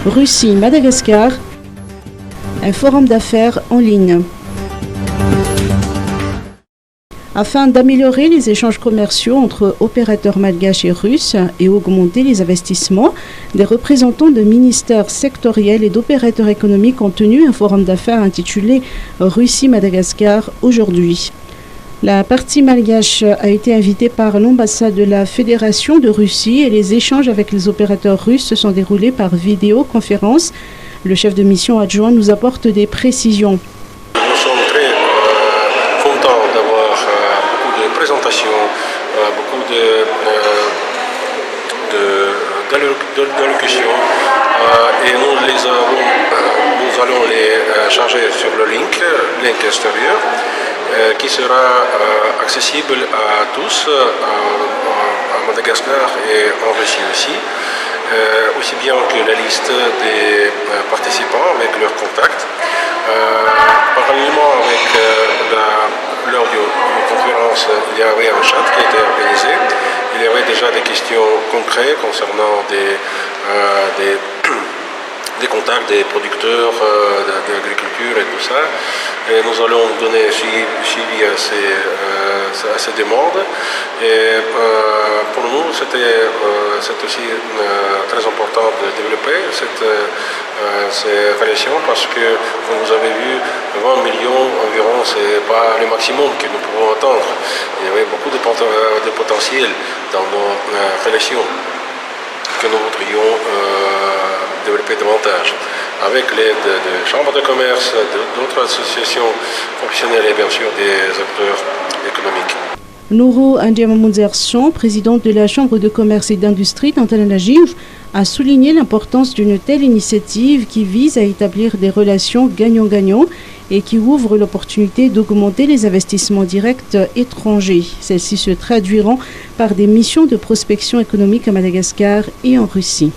Russie, Madagascar, un forum d'affaires en ligne. Afin d'améliorer les échanges commerciaux entre opérateurs malgaches et russes et augmenter les investissements, des représentants de ministères sectoriels et d'opérateurs économiques ont tenu un forum d'affaires intitulé Russie-Madagascar aujourd'hui. La partie malgache a été invitée par l'ambassade de la Fédération de Russie et les échanges avec les opérateurs russes se sont déroulés par vidéoconférence. Le chef de mission adjoint nous apporte des précisions. Nous sommes très contents d'avoir beaucoup de présentations, beaucoup d'allocutions et nous allons les charger sur le link extérieur qui sera accessible à tous, à Madagascar et en Russie aussi bien que la liste des participants avec leurs contacts. Parallèlement avec l'audioconférence, il y avait un chat qui a été organisé. Il y avait déjà des questions concrètes concernant des contacts des producteurs d'agriculture et tout ça. Et nous allons donner suivi à ces demandes. Et pour nous, c'est aussi très important de développer ces relations parce que, comme vous avez vu, 20 millions environ, ce n'est pas le maximum que nous pouvons attendre. Il y avait beaucoup de potentiel dans nos relations que nous voudrions développer davantage, avec l'aide de chambres de commerce, d'autres associations professionnelles et bien sûr des acteurs économiques. Nouro Ndiamamunzerson, présidente de la Chambre de commerce et d'industrie d'Antananarivo, a souligné l'importance d'une telle initiative qui vise à établir des relations gagnant-gagnant et qui ouvre l'opportunité d'augmenter les investissements directs étrangers. Celles-ci se traduiront par des missions de prospection économique à Madagascar et en Russie.